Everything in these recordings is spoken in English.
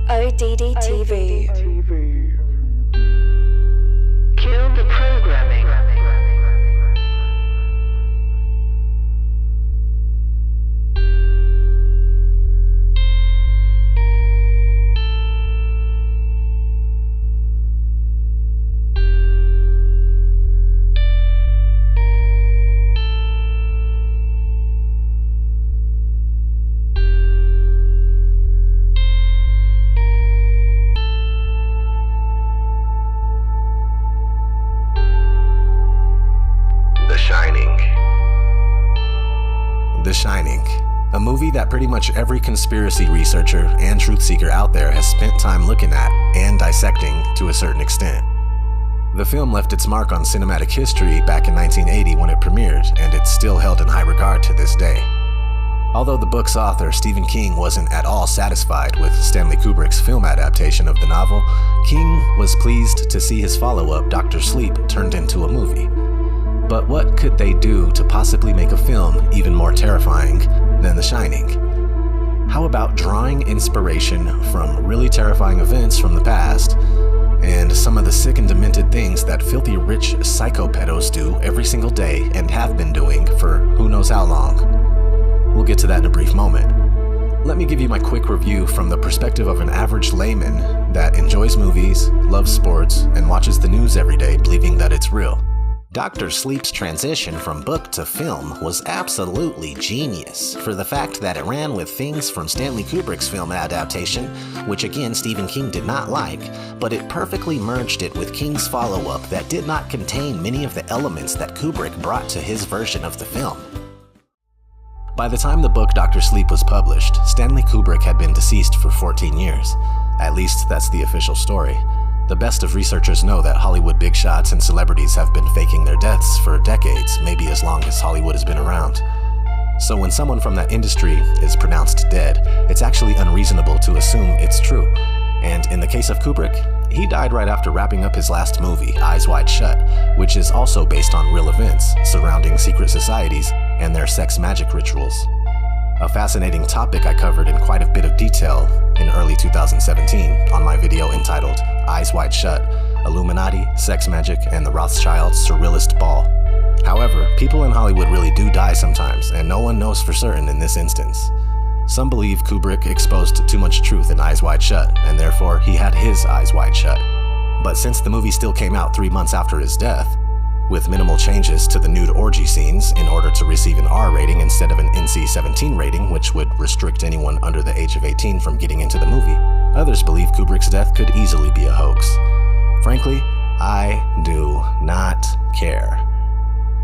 ODD TV. Kill the programming. The Shining, a movie that pretty much every conspiracy researcher and truth seeker out there has spent time looking at and dissecting to a certain extent. The film left its mark on cinematic history back in 1980 when it premiered, and it's still held in high regard to this day. Although the book's author, Stephen King, wasn't at all satisfied with Stanley Kubrick's film adaptation of the novel, King was pleased to see his follow-up, Doctor Sleep, turned into a movie. But what could they do to possibly make a film even more terrifying than The Shining? How about drawing inspiration from really terrifying events from the past and some of the sick and demented things that filthy rich psychopedos do every single day and have been doing for who knows how long? We'll get to that in a brief moment. Let me give you my quick review from the perspective of an average layman that enjoys movies, loves sports, and watches the news every day believing that it's real. Dr. Sleep's transition from book to film was absolutely genius for the fact that it ran with things from Stanley Kubrick's film adaptation, which again Stephen King did not like, but it perfectly merged it with King's follow-up that did not contain many of the elements that Kubrick brought to his version of the film. By the time the book Dr. Sleep was published, Stanley Kubrick had been deceased for 14 years. At least that's the official story. The best of researchers know that Hollywood big shots and celebrities have been faking their deaths for decades, maybe as long as Hollywood has been around. So when someone from that industry is pronounced dead, it's actually unreasonable to assume it's true. And in the case of Kubrick, he died right after wrapping up his last movie, Eyes Wide Shut, which is also based on real events surrounding secret societies and their sex magic rituals. A fascinating topic I covered in quite a bit of detail in early 2017 on my video entitled Eyes Wide Shut, Illuminati, Sex Magic, and the Rothschilds' Surrealist Ball. However, people in Hollywood really do die sometimes, and no one knows for certain in this instance. Some believe Kubrick exposed too much truth in Eyes Wide Shut, and therefore he had his eyes wide shut. But since the movie still came out 3 months after his death, with minimal changes to the nude orgy scenes in order to receive an R rating instead of an NC-17 rating, which would restrict anyone under the age of 18 from getting into the movie, others believe Kubrick's death could easily be a hoax. Frankly, I do not care.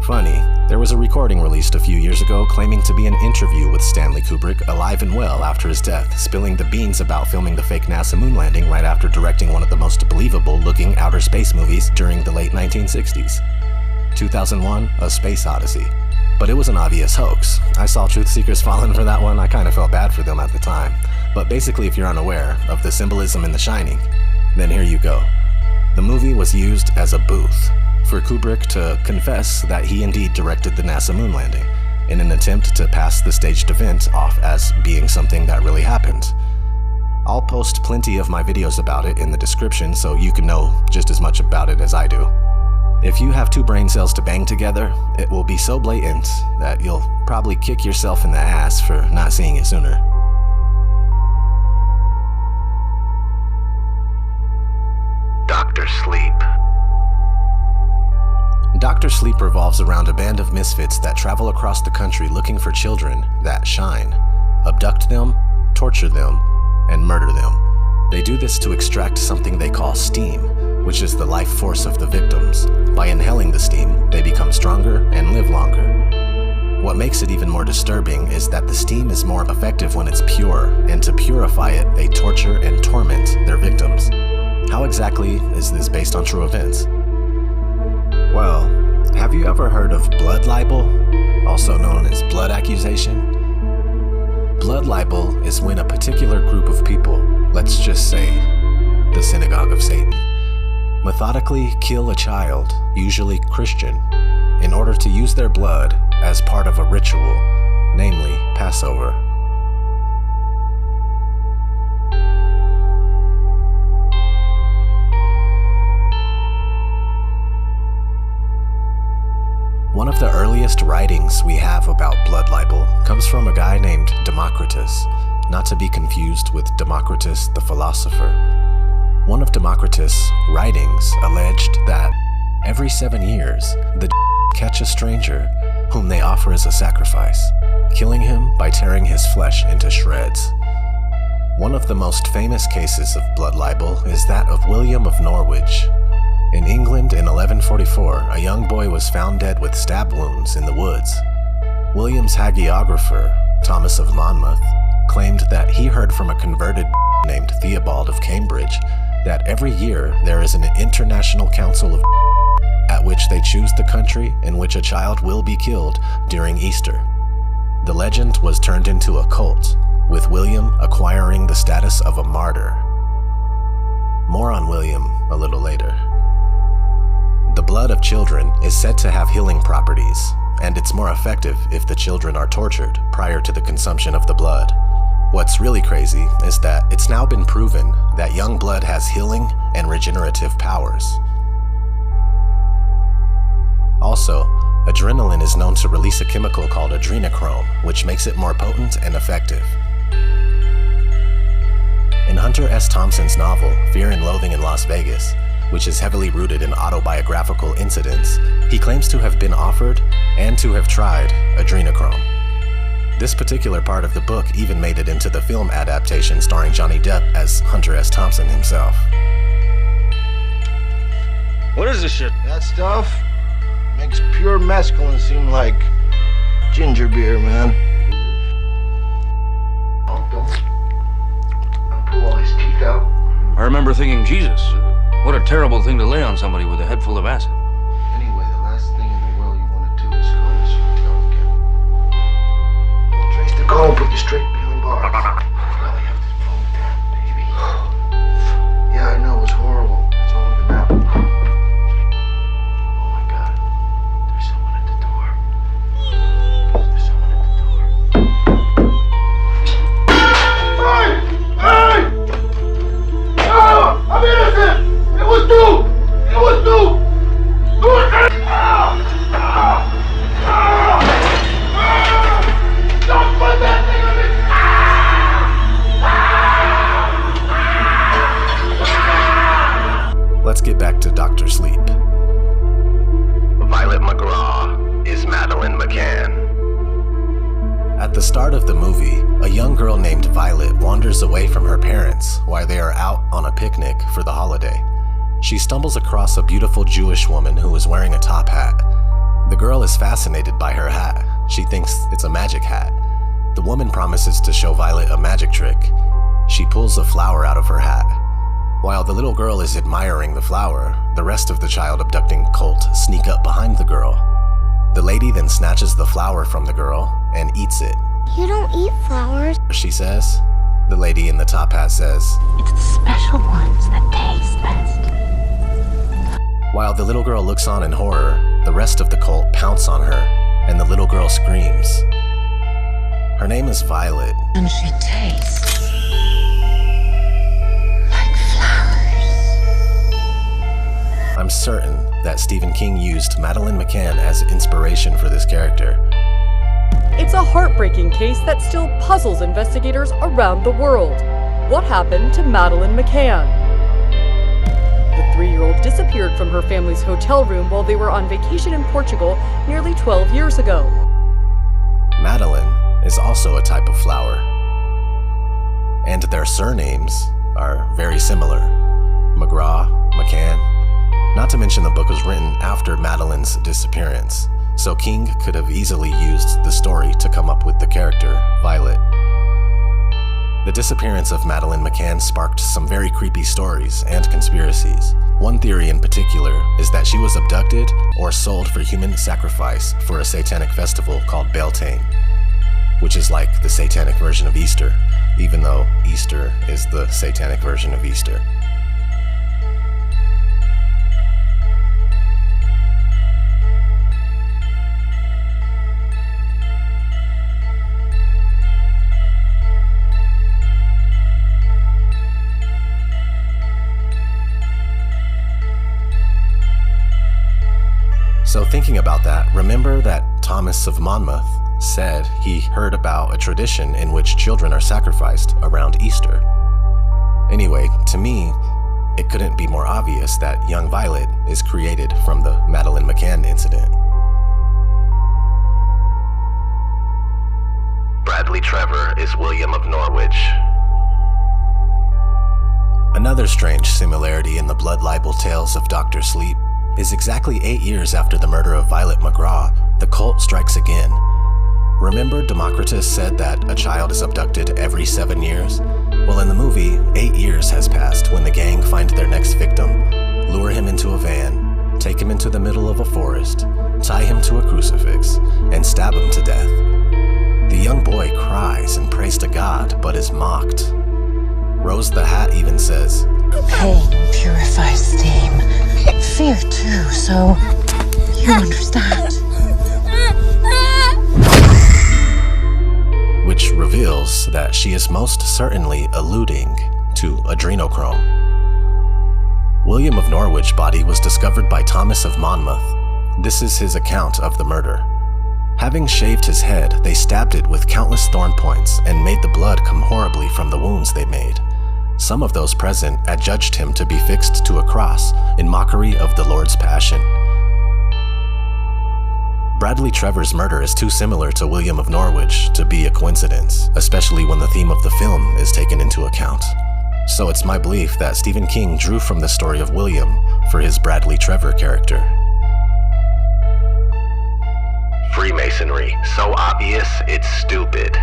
Funny, there was a recording released a few years ago claiming to be an interview with Stanley Kubrick alive and well after his death, spilling the beans about filming the fake NASA moon landing right after directing one of the most believable-looking outer space movies during the late 1960s. 2001, A Space Odyssey. But it was an obvious hoax. I saw truth seekers falling for that one. I kind of felt bad for them at the time. But basically, if you're unaware of the symbolism in The Shining, then here you go. The movie was used as a booth for Kubrick to confess that he indeed directed the NASA moon landing, in an attempt to pass the staged event off as being something that really happened. I'll post plenty of my videos about it in the description so you can know just as much about it as I do. If you have two brain cells to bang together, it will be so blatant that you'll probably kick yourself in the ass for not seeing it sooner. Dr. Sleep. Dr. Sleep revolves around a band of misfits that travel across the country looking for children that shine, abduct them, torture them, and murder them. They do this to extract something they call steam, which is the life force of the victims. By inhaling the steam, they become stronger and live longer. What makes it even more disturbing is that the steam is more effective when it's pure, and to purify it, they torture and torment their victims. How exactly is this based on true events? Well, have you ever heard of blood libel, also known as blood accusation? Blood libel is when a particular group of people, let's just say the Synagogue of Satan, methodically kill a child, usually Christian, in order to use their blood as part of a ritual, namely Passover. of the earliest writings we have about blood libel comes from a guy named Democritus, not to be confused with Democritus the philosopher. One of Democritus' writings alleged that every 7 years, the catch a stranger whom they offer as a sacrifice, killing him by tearing his flesh into shreds. One of the most famous cases of blood libel is that of William of Norwich. In England in 1144, a young boy was found dead with stab wounds in the woods. William's hagiographer, Thomas of Monmouth, claimed that he heard from a converted named Theobald of Cambridge that every year there is an international council of at which they choose the country in which a child will be killed during Easter. The legend was turned into a cult, with William acquiring the status of a martyr. More on William a little later. The blood of children is said to have healing properties, and it's more effective if the children are tortured prior to the consumption of the blood. What's really crazy is that it's now been proven that young blood has healing and regenerative powers. Also, adrenaline is known to release a chemical called adrenochrome, which makes it more potent and effective. In Hunter S. Thompson's novel, Fear and Loathing in Las Vegas, which is heavily rooted in autobiographical incidents, he claims to have been offered and to have tried adrenochrome. This particular part of the book even made it into the film adaptation starring Johnny Depp as Hunter S. Thompson himself. What is this shit? That stuff makes pure mescaline seem like ginger beer, man. Don't pull all his teeth out. I remember thinking, Jesus, what a terrible thing to lay on somebody with a head full of acid. Anyway, the last thing in the world you want to do is go this hotel again. Trace the call, put you straight behind bars. Well, you have to phone down, baby. Yeah, I know, it was horrible. It's all over now. Oh my God. There's someone at the door. There's someone at the door. Hey! Hey! Oh, I'm innocent! It was you! It was you! Don't put that thing on me! Let's get back to Dr. Sleep. Violet McGraw is Madeleine McCann. At the start of the movie, a young girl named Violet wanders away from her parents while they are out on a picnic for the holiday. She stumbles across a beautiful Jewish woman who is wearing a top hat. The girl is fascinated by her hat. She thinks it's a magic hat. The woman promises to show Violet a magic trick. She pulls a flower out of her hat. While the little girl is admiring the flower, the rest of the child abducting cult sneak up behind the girl. The lady then snatches the flower from the girl and eats it. You don't eat flowers. She says. The lady in the top hat says, It's the special ones that taste best. While the little girl looks on in horror, the rest of the cult pounce on her, and the little girl screams. Her name is Violet. And she tastes like flowers. I'm certain that Stephen King used Madeleine McCann as inspiration for this character. It's a heartbreaking case that still puzzles investigators around the world. What happened to Madeleine McCann? The 3-year-old disappeared from her family's hotel room while they were on vacation in Portugal nearly 12 years ago. Madeleine is also a type of flower. And their surnames are very similar. McGraw, McCann. Not to mention the book was written after Madeleine's disappearance, so King could have easily used the story to come up with the character, Violet. The disappearance of Madeleine McCann sparked some very creepy stories and conspiracies. One theory in particular is that she was abducted or sold for human sacrifice for a satanic festival called Beltane, which is like the satanic version of Easter, even though Easter is the satanic version of Easter. So thinking about that, remember that Thomas of Monmouth said he heard about a tradition in which children are sacrificed around Easter. Anyway, to me, it couldn't be more obvious that young Violet is created from the Madeleine McCann incident. Bradley Trevor is William of Norwich. Another strange similarity in the blood libel tales of Dr. Sleep is exactly 8 years after the murder of Violet McGraw, the cult strikes again. Remember Democritus said that a child is abducted every 7 years? Well, in the movie, 8 years has passed when the gang find their next victim, lure him into a van, take him into the middle of a forest, tie him to a crucifix, and stab him to death. The young boy cries and prays to God, but is mocked. Rose the Hat even says, Pain purifies steam. Fear too, so you understand. which reveals that she is most certainly alluding to adrenochrome. William of Norwich's body was discovered by Thomas of Monmouth. This is his account of the murder. Having shaved his head, they stabbed it with countless thorn points and made the blood come horribly from the wounds they made. Some of those present adjudged him to be fixed to a cross in mockery of the Lord's passion. Bradley Trevor's murder is too similar to William of Norwich to be a coincidence, especially when the theme of the film is taken into account. So it's my belief that Stephen King drew from the story of William for his Bradley Trevor character. Freemasonry, so obvious, it's stupid.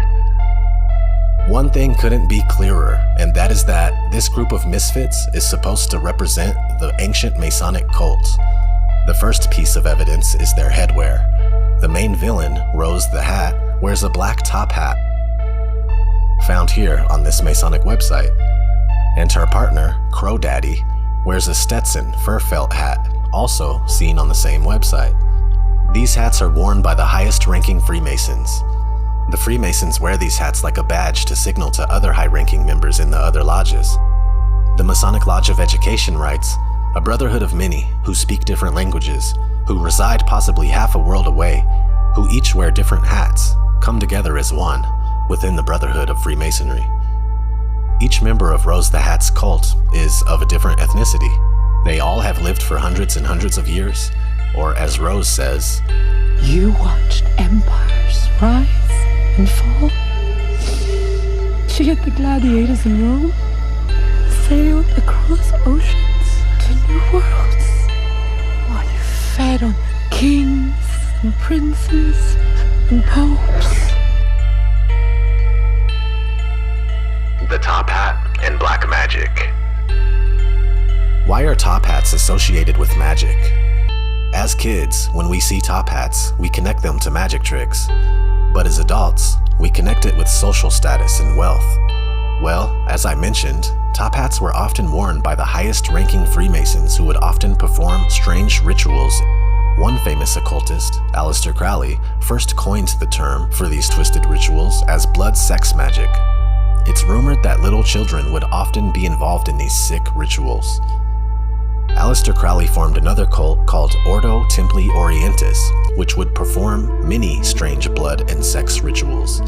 One thing couldn't be clearer, and that is that this group of misfits is supposed to represent the ancient Masonic cult. The first piece of evidence is their headwear. The main villain, Rose the Hat, wears a black top hat, found here on this Masonic website, and her partner, Crow Daddy, wears a Stetson fur felt hat, also seen on the same website. These hats are worn by the highest-ranking Freemasons. The Freemasons wear these hats like a badge to signal to other high-ranking members in the other lodges. The Masonic Lodge of Education writes, "A brotherhood of many who speak different languages, who reside possibly half a world away, who each wear different hats, come together as one within the brotherhood of Freemasonry." Each member of Rose the Hat's cult is of a different ethnicity. They all have lived for hundreds and hundreds of years, or as Rose says, "You watched empires rise and fall. She had the gladiators in Rome, sailed across oceans to new worlds, while you fed on kings and princes and popes." The top hat and black magic. why are top hats associated with magic? As kids, when we see top hats, we connect them to magic tricks. But as adults, we connect it with social status and wealth. Well, as I mentioned, top hats were often worn by the highest-ranking Freemasons who would often perform strange rituals. One famous occultist, Aleister Crowley, first coined the term for these twisted rituals as blood sex magic. It's rumored that little children would often be involved in these sick rituals. Aleister Crowley formed another cult called Ordo Templi Orientis, which would perform many strange blood and sex rituals.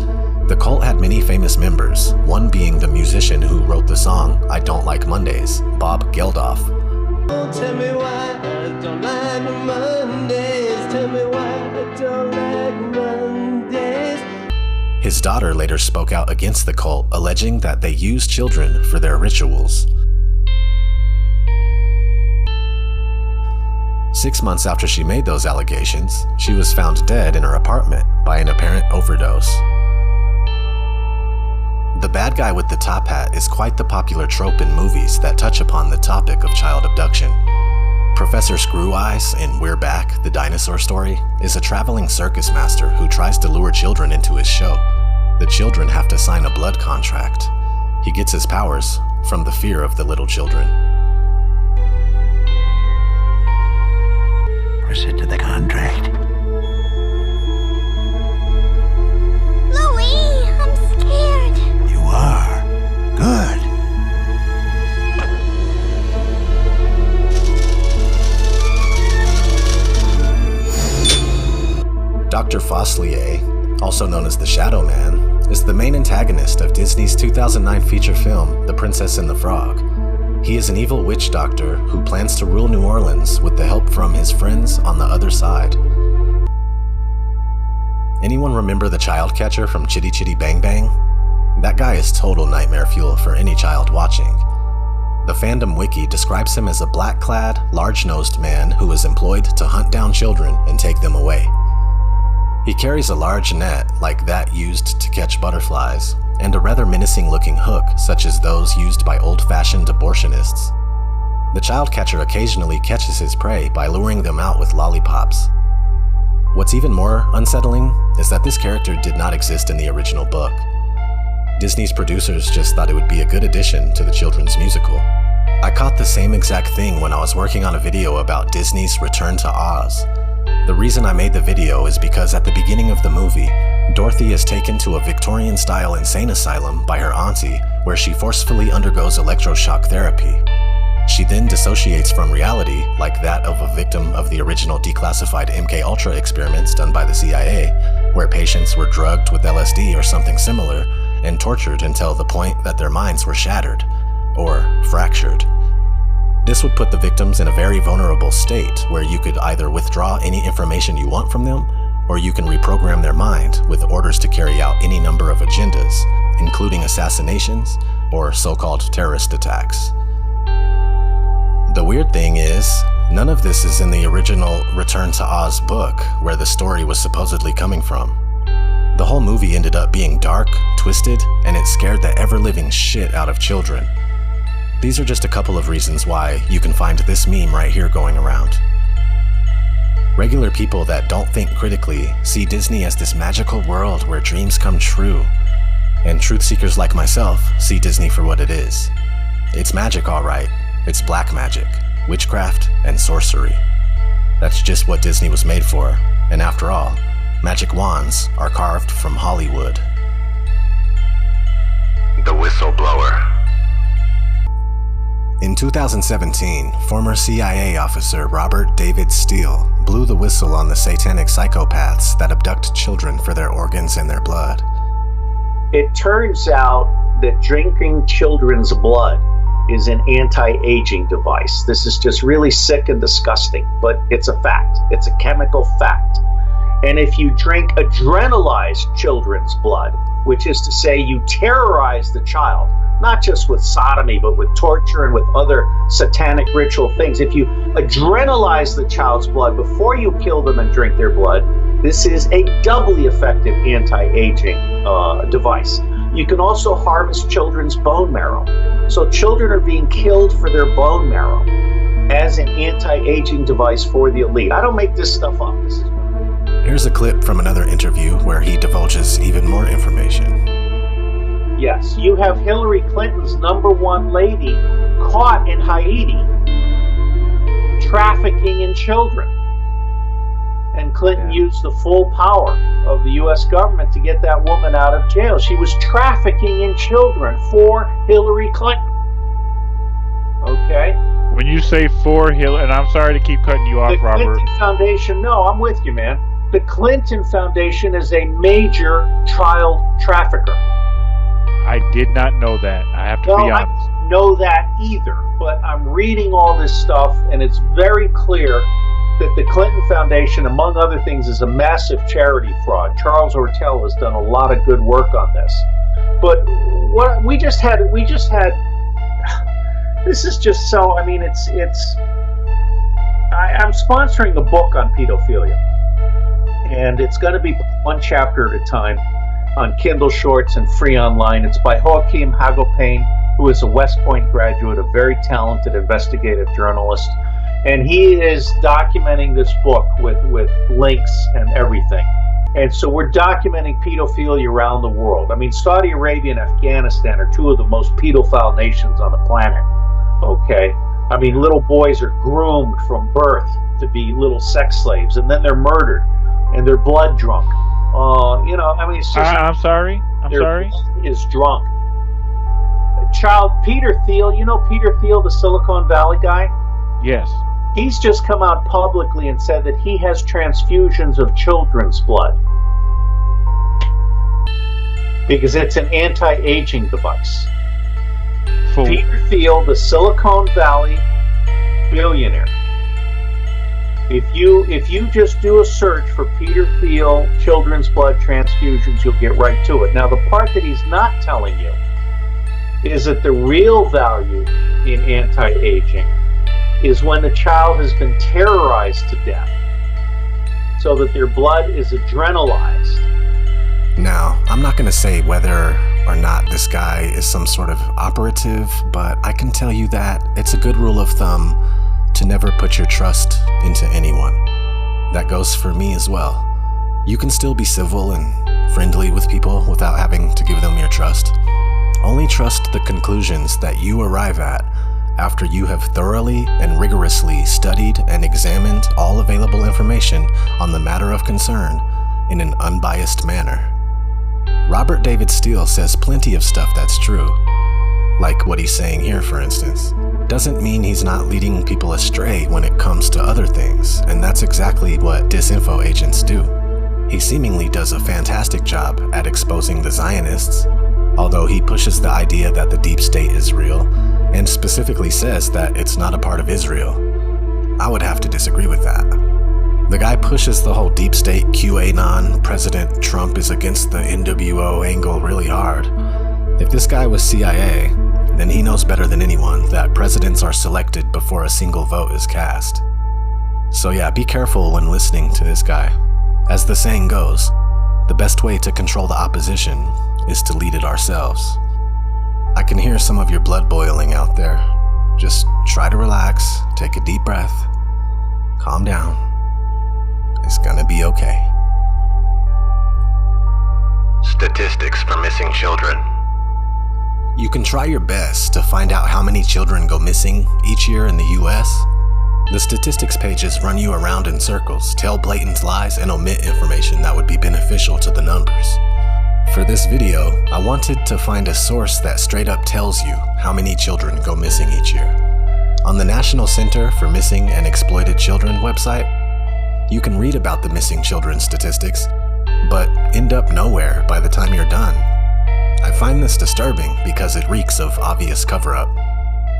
The cult had many famous members, one being the musician who wrote the song I Don't Like Mondays, Bob Geldof. Tell me why I don't like Mondays. Tell me why I don't like Mondays. His daughter later spoke out against the cult, alleging that they use children for their rituals. 6 months after she made those allegations, she was found dead in her apartment by an apparent overdose. The bad guy with the top hat is quite the popular trope in movies that touch upon the topic of child abduction. Professor Screw Eyes in We're Back, the Dinosaur Story, is a traveling circus master who tries to lure children into his show. The children have to sign a blood contract. He gets his powers from the fear of the little children. Proceed to the contract. Louis, I'm scared. You are. Good. Dr. Foslier, also known as the Shadow Man, is the main antagonist of Disney's 2009 feature film, The Princess and the Frog. He is an evil witch doctor who plans to rule New Orleans with the help from his friends on the other side. Anyone remember the child catcher from Chitty Chitty Bang Bang? That guy is total nightmare fuel for any child watching. The fandom wiki describes him as a black-clad, large-nosed man who is employed to hunt down children and take them away. He carries a large net like that used to catch butterflies, and a rather menacing-looking hook such as those used by old-fashioned abortionists. The child catcher occasionally catches his prey by luring them out with lollipops. What's even more unsettling is that this character did not exist in the original book. Disney's producers just thought it would be a good addition to the children's musical. I caught the same exact thing when I was working on a video about Disney's Return to Oz. The reason I made the video is because at the beginning of the movie, Dorothy is taken to a Victorian-style insane asylum by her auntie, where she forcefully undergoes electroshock therapy. She then dissociates from reality, like that of a victim of the original declassified MKUltra experiments done by the CIA, where patients were drugged with LSD or something similar, and tortured until the point that their minds were shattered, or fractured. This would put the victims in a very vulnerable state where you could either withdraw any information you want from them, or you can reprogram their mind with orders to carry out any number of agendas, including assassinations or so-called terrorist attacks. The weird thing is, none of this is in the original Return to Oz book, where the story was supposedly coming from. The whole movie ended up being dark, twisted, and it scared the ever-living shit out of children. These are just a couple of reasons why you can find this meme right here going around. Regular people that don't think critically see Disney as this magical world where dreams come true. And truth seekers like myself see Disney for what it is. It's magic, all right. It's black magic, witchcraft, and sorcery. That's just what Disney was made for, and after all, magic wands are carved from Hollywood. The Whistleblower. In 2017, former CIA officer Robert David Steele blew the whistle on the satanic psychopaths that abduct children for their organs and their blood. It turns out that drinking children's blood is an anti-aging device. This is just really sick and disgusting, but it's a fact. It's a chemical fact. And if you drink adrenalized children's blood, which is to say you terrorize the child, not just with sodomy, but with torture and with other satanic ritual things. If you adrenalize the child's blood before you kill them and drink their blood, this is a doubly effective anti-aging device. You can also harvest children's bone marrow. So children are being killed for their bone marrow as an anti-aging device for the elite. I don't make this stuff up. This is Here's a clip from another interview where he divulges even more information. Yes, you have Hillary Clinton's #1 lady caught in Haiti trafficking in children. And Clinton used the full power of the U.S. government to get that woman out of jail. She was trafficking in children for Hillary Clinton. Okay? When you say for Hillary, and I'm sorry to keep cutting you off, the Robert. Clinton Foundation, no, I'm with you, man. The Clinton Foundation is a major child trafficker. I did not know that. I have to be honest. I don't know that either, but I'm reading all this stuff, and it's very clear that the Clinton Foundation, among other things, is a massive charity fraud. Charles Ortel has done a lot of good work on this. But what we just had, this is just so, I mean, I'm sponsoring a book on pedophilia, and it's going to be one chapter at a time on Kindle Shorts and free online. It's by Joaquim Hagopain, who is a West Point graduate, a very talented investigative journalist. And he is documenting this book with links and everything. And so we're documenting pedophilia around the world. I mean, Saudi Arabia and Afghanistan are two of the most pedophile nations on the planet. Okay? I mean, little boys are groomed from birth to be little sex slaves, and then they're murdered, and they're blood drunk. You know, I mean, it's just... I'm sorry? Blood is drunk. Peter Thiel, you know Peter Thiel, the Silicon Valley guy? Yes. He's just come out publicly and said that he has transfusions of children's blood because it's an anti-aging device. Peter Thiel, the Silicon Valley billionaire. If you just do a search for Peter Thiel children's blood transfusions, you'll get right to it. Now, the part that he's not telling you is that the real value in anti-aging is when the child has been terrorized to death so that their blood is adrenalized. Now, I'm not going to say whether or not this guy is some sort of operative, but I can tell you that it's a good rule of thumb to never put your trust into anyone. That goes for me as well. You can still be civil and friendly with people without having to give them your trust. Only trust the conclusions that you arrive at after you have thoroughly and rigorously studied and examined all available information on the matter of concern in an unbiased manner. Robert David Steele says plenty of stuff that's true, like what he's saying here, for instance. Doesn't mean he's not leading people astray when it comes to other things, and that's exactly what disinfo agents do. He seemingly does a fantastic job at exposing the Zionists, although he pushes the idea that the deep state is real, and specifically says that it's not a part of Israel. I would have to disagree with that. The guy pushes the whole deep state QAnon, President Trump is against the NWO angle really hard. If this guy was CIA, then he knows better than anyone that presidents are selected before a single vote is cast. So yeah, be careful when listening to this guy. As the saying goes, the best way to control the opposition is to lead it ourselves. I can hear some of your blood boiling out there. Just try to relax, take a deep breath, calm down. It's gonna be okay. Statistics for missing children. You can try your best to find out how many children go missing each year in the US. The statistics pages run you around in circles, tell blatant lies, and omit information that would be beneficial to the numbers. For this video, I wanted to find a source that straight up tells you how many children go missing each year. On the National Center for Missing and Exploited Children website, you can read about the missing children statistics, but end up nowhere by the time you're done. I find this disturbing because it reeks of obvious cover-up.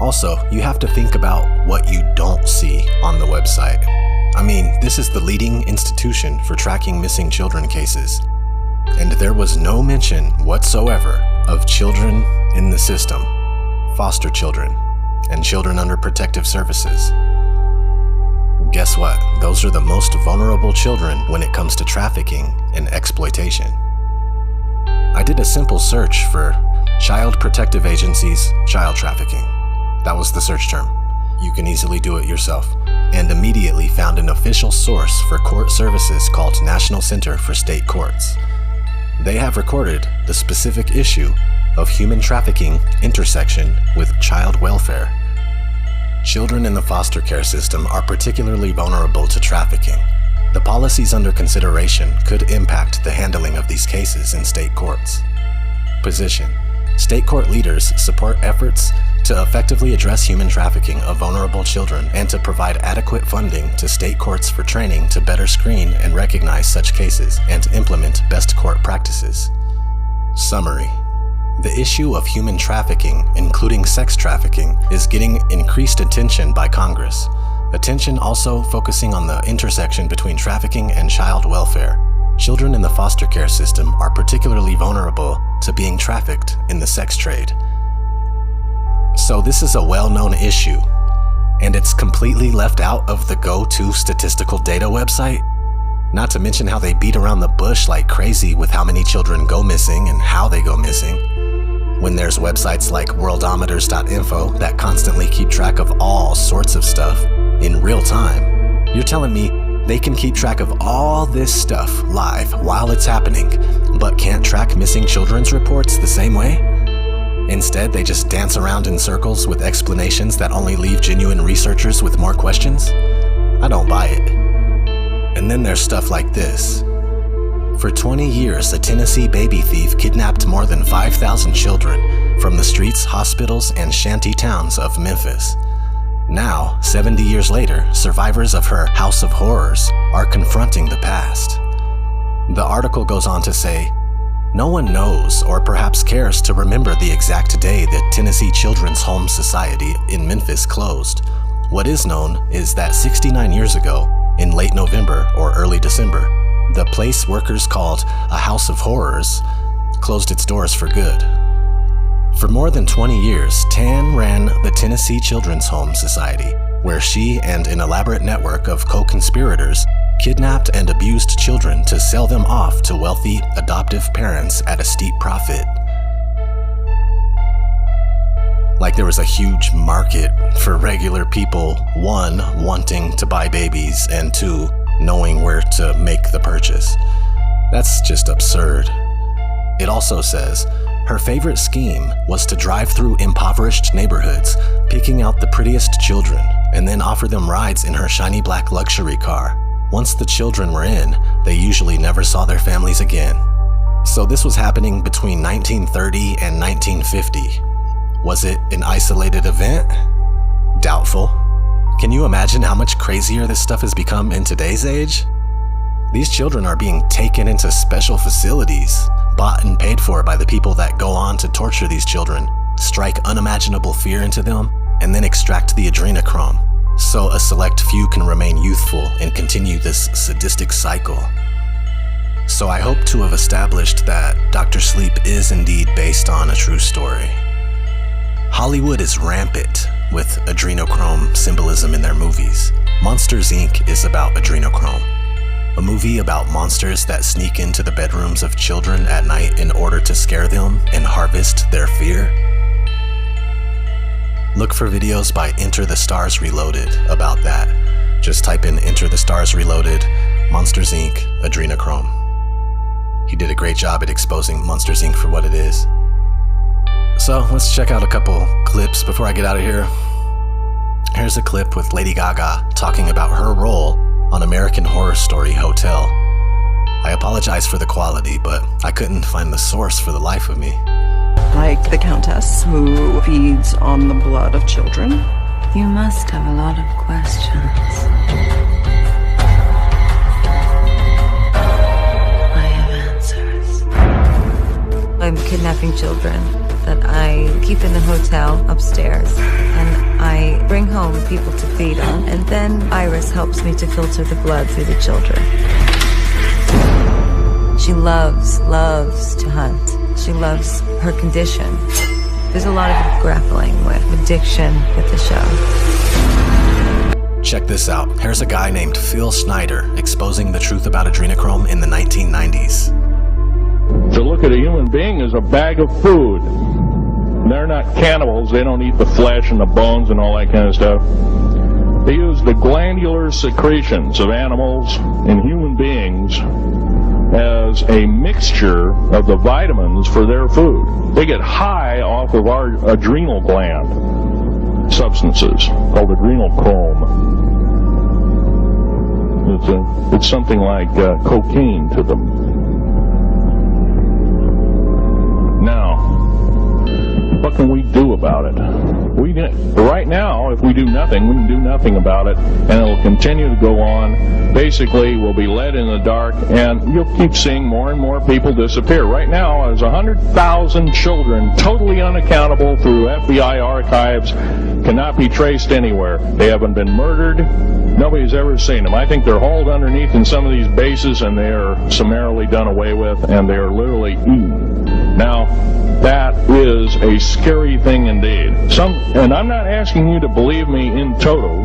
Also, you have to think about what you don't see on the website. I mean, this is the leading institution for tracking missing children cases, and there was no mention whatsoever of children in the system, foster children, and children under protective services. Guess what? Those are the most vulnerable children when it comes to trafficking and exploitation. I did a simple search for Child Protective Agencies child trafficking. That was the search term. You can easily do it yourself. And immediately found an official source for court services called National Center for State Courts. They have recorded the specific issue of human trafficking intersection with child welfare. Children in the foster care system are particularly vulnerable to trafficking. The policies under consideration could impact the handling of these cases in state courts. Position: state court leaders support efforts to effectively address human trafficking of vulnerable children and to provide adequate funding to state courts for training to better screen and recognize such cases and to implement best court practices. Summary: the issue of human trafficking, including sex trafficking, is getting increased attention by Congress. Attention also focusing on the intersection between trafficking and child welfare. Children in the foster care system are particularly vulnerable to being trafficked in the sex trade. So this is a well-known issue, and it's completely left out of the go-to statistical data website. Not to mention how they beat around the bush like crazy with how many children go missing and how they go missing, when there's websites like worldometers.info that constantly keep track of all sorts of stuff in real time. You're telling me they can keep track of all this stuff live while it's happening, but can't track missing children's reports the same way? Instead, they just dance around in circles with explanations that only leave genuine researchers with more questions? I don't buy it. And then there's stuff like this. For 20 years, a Tennessee baby thief kidnapped more than 5,000 children from the streets, hospitals, and shanty towns of Memphis. Now, 70 years later, survivors of her House of Horrors are confronting the past. The article goes on to say, no one knows or perhaps cares to remember the exact day the Tennessee Children's Home Society in Memphis closed. What is known is that 69 years ago, in late November or early December, the place workers called a House of Horrors closed its doors for good. For more than 20 years, Tan ran the Tennessee Children's Home Society, where she and an elaborate network of co-conspirators kidnapped and abused children to sell them off to wealthy adoptive parents at a steep profit. Like there was a huge market for regular people, 1, wanting to buy babies, and 2, knowing where to make the purchase. That's just absurd. It also says her favorite scheme was to drive through impoverished neighborhoods, picking out the prettiest children, and then offer them rides in her shiny black luxury car. Once the children were in, they usually never saw their families again. So this was happening between 1930 and 1950. Was it an isolated event? Doubtful. Can you imagine how much crazier this stuff has become in today's age? These children are being taken into special facilities, bought and paid for by the people that go on to torture these children, strike unimaginable fear into them, and then extract the adrenochrome, so a select few can remain youthful and continue this sadistic cycle. So I hope to have established that Dr. Sleep is indeed based on a true story. Hollywood is rampant with adrenochrome symbolism in their movies. Monsters, Inc. is about adrenochrome. A movie about monsters that sneak into the bedrooms of children at night in order to scare them and harvest their fear. Look for videos by Enter the Stars Reloaded about that. Just type in Enter the Stars Reloaded, Monsters, Inc., adrenochrome. He did a great job at exposing Monsters, Inc. for what it is. So let's check out a couple clips before I get out of here. Here's a clip with Lady Gaga talking about her role on American Horror Story Hotel. I apologize for the quality, but I couldn't find the source for the life of me. Like the Countess who feeds on the blood of children? You must have a lot of questions. I have answers. I'm kidnapping children that I keep in the hotel upstairs, and I bring home people to feed on, and then Iris helps me to filter the blood through the children. She loves to hunt. She loves her condition. There's a lot of grappling with addiction with the show. Check this out. Here's a guy named Phil Snyder exposing the truth about adrenochrome in the 1990s. To look at a human being as a bag of food. They're not cannibals. They don't eat the flesh and the bones and all that kind of stuff. They use the glandular secretions of animals and human beings as a mixture of the vitamins for their food. They get high off of our adrenal gland substances called adrenochrome. It's something like cocaine to them. Now, what can we do about it? Right now, if we do nothing, we can do nothing about it, and it'll continue to go on. Basically, we'll be led in the dark, and you'll keep seeing more and more people disappear. Right now, there's 100,000 children totally unaccountable through FBI archives, cannot be traced anywhere. They haven't been murdered. Nobody's ever seen them. I think they're hauled underneath in some of these bases, and they are summarily done away with, and they are literally eaten. Now, that is a scary thing indeed. And I'm not asking you to believe me in toto.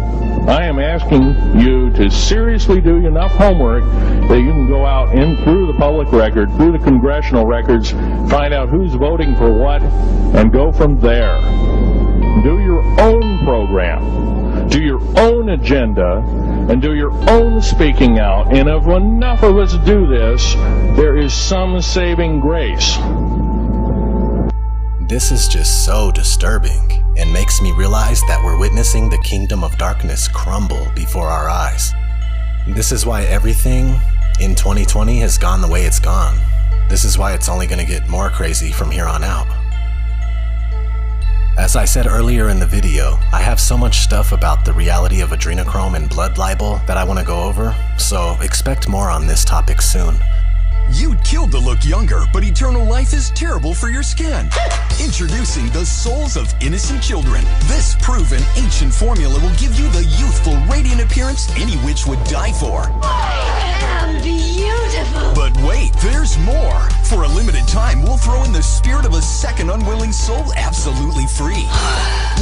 I am asking you to seriously do enough homework that you can go out in through the public record, through the congressional records, find out who's voting for what, and go from there. Do your own program. Do your own agenda, and do your own speaking out. And if enough of us do this, there is some saving grace. This is just so disturbing and makes me realize that we're witnessing the kingdom of darkness crumble before our eyes. This is why everything in 2020 has gone the way it's gone. This is why it's only going to get more crazy from here on out. As I said earlier in the video, I have have so much stuff about the reality of adrenochrome and blood libel that I want to go over, so expect more on this topic soon. You'd kill to look younger, but eternal life is terrible for your skin. Introducing the souls of innocent children. This proven ancient formula will give you the youthful, radiant appearance any witch would die for. I am beautiful. But wait, there's more. For a limited time, we'll throw in the spirit of a second unwilling soul absolutely free.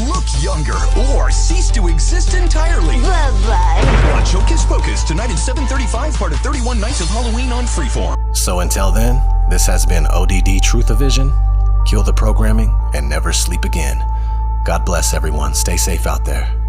Look younger or cease to exist entirely. Bye-bye. Watch Hocus Pocus tonight at 7:35, part of 31 Nights of Halloween on Freeform. So until then, this has been ODD Truth-O-Vision. Kill the programming and never sleep again. God bless everyone. Stay safe out there.